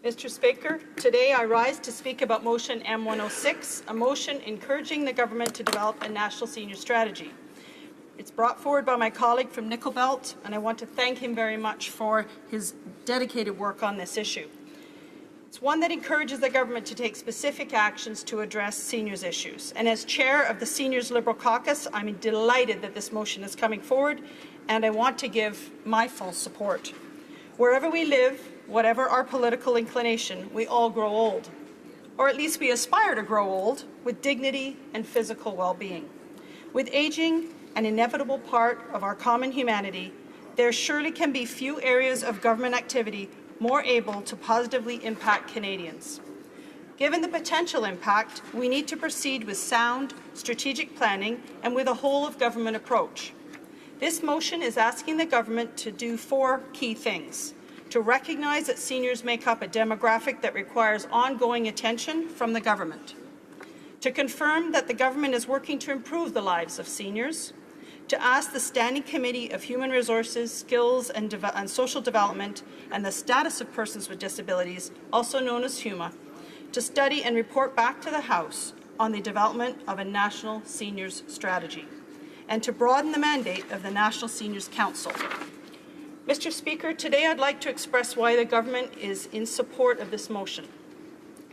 Mr. Speaker, today I rise to speak about motion M106, a motion encouraging the government to develop a national senior strategy. It's brought forward by my colleague from Nickel Belt, and I want to thank him very much for his dedicated work on this issue. It's one that encourages the government to take specific actions to address seniors' issues. And as chair of the Seniors Liberal Caucus, I'm delighted that this motion is coming forward, and I want to give my full support. Wherever we live, whatever our political inclination, we all grow old. Or at least we aspire to grow old with dignity and physical well-being. With aging, an inevitable part of our common humanity, there surely can be few areas of government activity more able to positively impact Canadians. Given the potential impact, we need to proceed with sound, strategic planning and with a whole-of-government approach. This motion is asking the government to do 4 key things: to recognize that seniors make up a demographic that requires ongoing attention from the government, to confirm that the government is working to improve the lives of seniors, to ask the Standing Committee of Human Resources, Skills and Social Development and the Status of Persons with Disabilities, also known as HUMA, to study and report back to the House on the development of a national seniors strategy, and to broaden the mandate of the National Seniors Council. Mr. Speaker, today I'd like to express why the government is in support of this motion.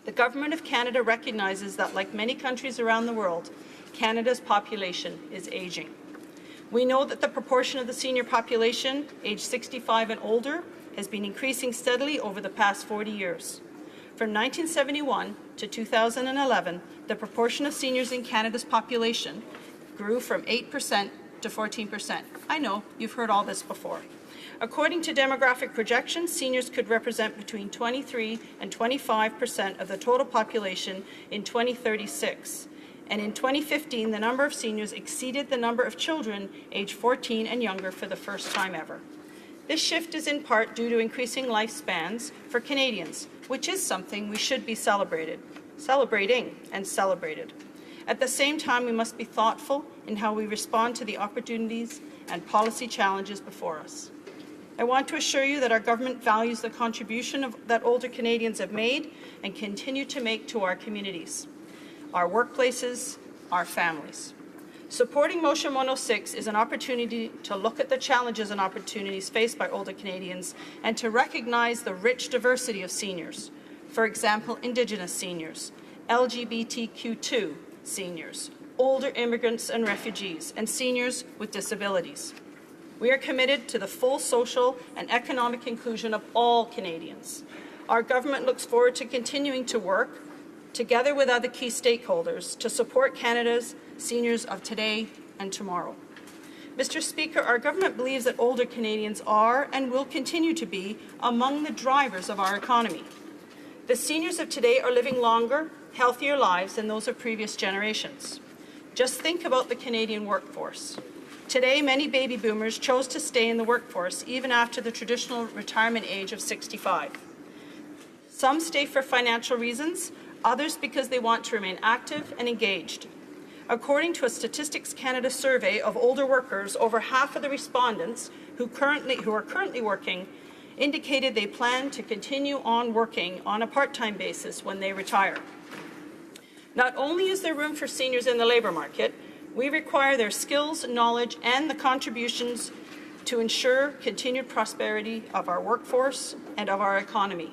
The Government of Canada recognizes that, like many countries around the world, Canada's population is aging. We know that the proportion of the senior population, aged 65 and older, has been increasing steadily over the past 40 years. From 1971 to 2011, the proportion of seniors in Canada's population grew from 8% to 14%. I know, you've heard all this before. According to demographic projections, seniors could represent between 23 and 25% of the total population in 2036. And in 2015, the number of seniors exceeded the number of children aged 14 and younger for the first time ever. This shift is in part due to increasing lifespans for Canadians, which is something we should be celebrating and celebrated. At the same time, we must be thoughtful in how we respond to the opportunities and policy challenges before us. I want to assure you that our government values the contribution that older Canadians have made and continue to make to our communities, our workplaces, our families. Supporting Motion 106 is an opportunity to look at the challenges and opportunities faced by older Canadians and to recognize the rich diversity of seniors. For example, Indigenous seniors, LGBTQ2 seniors, older immigrants and refugees, and seniors with disabilities. We are committed to the full social and economic inclusion of all Canadians. Our government looks forward to continuing to work together with other key stakeholders to support Canada's seniors of today and tomorrow. Mr. Speaker, our government believes that older Canadians are and will continue to be among the drivers of our economy. The seniors of today are living longer, healthier lives than those of previous generations. Just think about the Canadian workforce. Today, many baby boomers chose to stay in the workforce even after the traditional retirement age of 65. Some stay for financial reasons, others because they want to remain active and engaged. According to a Statistics Canada survey of older workers, over half of the respondents who are currently working indicated they plan to continue on working on a part-time basis when they retire. Not only is there room for seniors in the labour market, we require their skills, knowledge, and the contributions to ensure continued prosperity of our workforce and of our economy.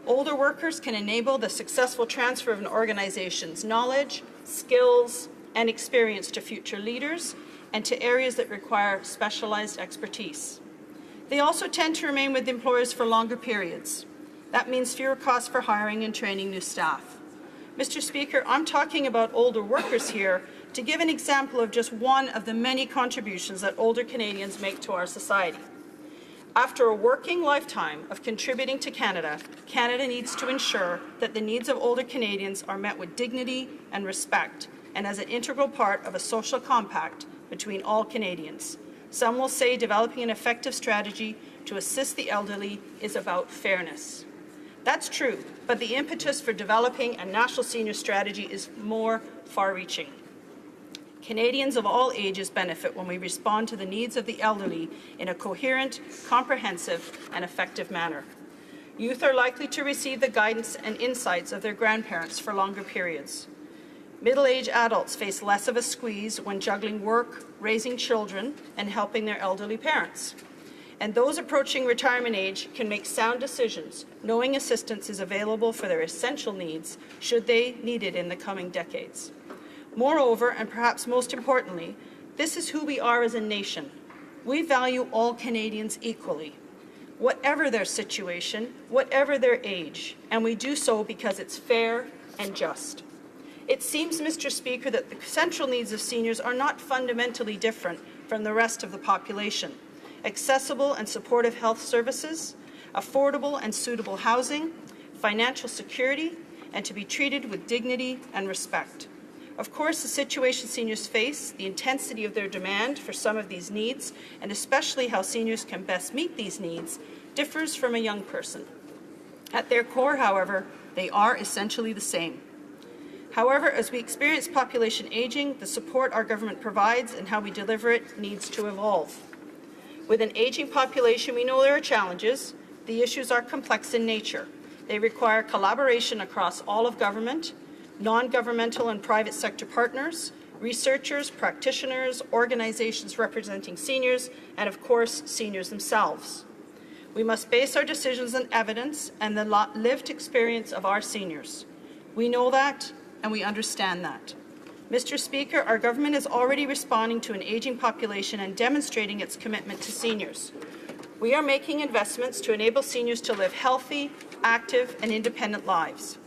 Older workers can enable the successful transfer of an organization's knowledge, skills, and experience to future leaders and to areas that require specialized expertise. They also tend to remain with employers for longer periods. That means fewer costs for hiring and training new staff. Mr. Speaker, I'm talking about older workers here to give an example of just one of the many contributions that older Canadians make to our society. After a working lifetime of contributing to Canada, Canada needs to ensure that the needs of older Canadians are met with dignity and respect and as an integral part of a social compact between all Canadians. Some will say developing an effective strategy to assist the elderly is about fairness. That's true, but the impetus for developing a national senior strategy is more far-reaching. Canadians of all ages benefit when we respond to the needs of the elderly in a coherent, comprehensive, and effective manner. Youth are likely to receive the guidance and insights of their grandparents for longer periods. Middle-aged adults face less of a squeeze when juggling work, raising children, and helping their elderly parents. And those approaching retirement age can make sound decisions, knowing assistance is available for their essential needs should they need it in the coming decades. Moreover, and perhaps most importantly, this is who we are as a nation. We value all Canadians equally, whatever their situation, whatever their age, and we do so because it's fair and just. It seems, Mr. Speaker, that the central needs of seniors are not fundamentally different from the rest of the population. Accessible and supportive health services, affordable and suitable housing, financial security, and to be treated with dignity and respect. Of course, the situation seniors face, the intensity of their demand for some of these needs, and especially how seniors can best meet these needs, differs from a young person. At their core, however, they are essentially the same. However, as we experience population aging, the support our government provides and how we deliver it needs to evolve. With an aging population, we know there are challenges. The issues are complex in nature. They require collaboration across all of government, non-governmental and private sector partners, researchers, practitioners, organizations representing seniors, and of course, seniors themselves. We must base our decisions on evidence and the lived experience of our seniors. We know that, and we understand that. Mr. Speaker, our government is already responding to an aging population and demonstrating its commitment to seniors. We are making investments to enable seniors to live healthy, active, and independent lives.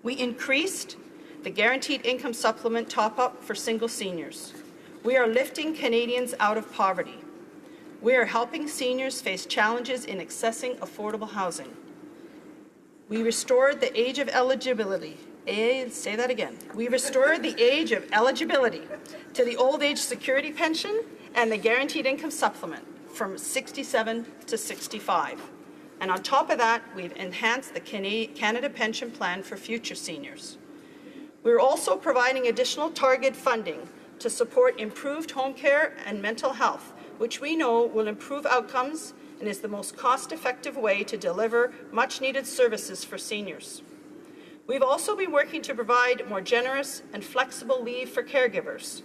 We increased the guaranteed income supplement top-up for single seniors. We are lifting Canadians out of poverty. We are helping seniors face challenges in accessing affordable housing. We restored the age of eligibility. Say that again. We restored the age of eligibility to the old age security pension and the guaranteed income supplement from 67 to 65. And on top of that, we've enhanced the Canada Pension Plan for future seniors. We're also providing additional target funding to support improved home care and mental health, which we know will improve outcomes and is the most cost-effective way to deliver much-needed services for seniors. We've also been working to provide more generous and flexible leave for caregivers,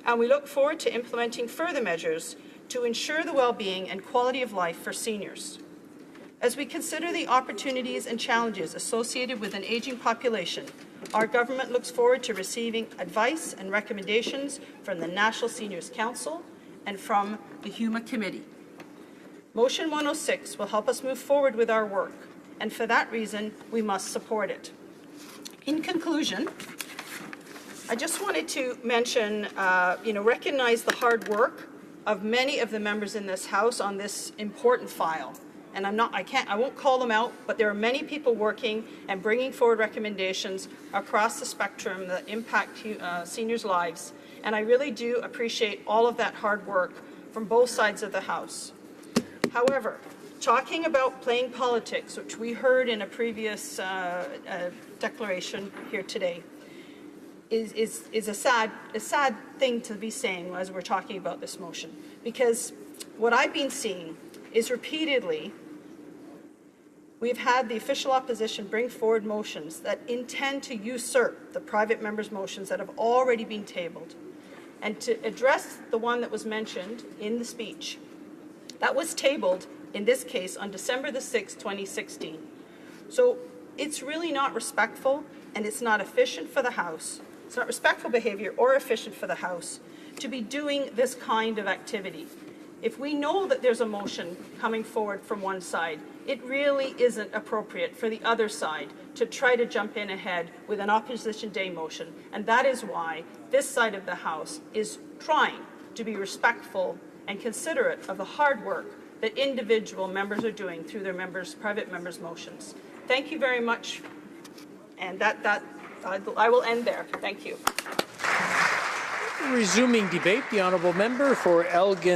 and we look forward to implementing further measures to ensure the well-being and quality of life for seniors. As we consider the opportunities and challenges associated with an aging population, our government looks forward to receiving advice and recommendations from the National Seniors Council and from the HUMA Committee. Motion 106 will help us move forward with our work, and for that reason, we must support it. In conclusion, I just wanted to mention, recognize the hard work of many of the members in this House on this important file. And I won't call them out, but there are many people working and bringing forward recommendations across the spectrum that impact seniors' lives. And I really do appreciate all of that hard work from both sides of the House. However, talking about playing politics, which we heard in a previous declaration here today, is a sad thing to be saying as we're talking about this motion. Because what I've been seeing is repeatedly we've had the official opposition bring forward motions that intend to usurp the private members' motions that have already been tabled. And to address the one that was mentioned in the speech, that was tabled in this case on December the 6th, 2016. So it's really not respectful, and it's not efficient for the House. It's not respectful behavior or efficient for the House to be doing this kind of activity. If we know that there's a motion coming forward from one side, it really isn't appropriate for the other side to try to jump in ahead with an opposition day motion. And that is why this side of the House is trying to be respectful and considerate of the hard work that individual members are doing through their private members' motions. Thank you very much. And I will end there. Thank you. Resuming debate, the honourable member for Elgin.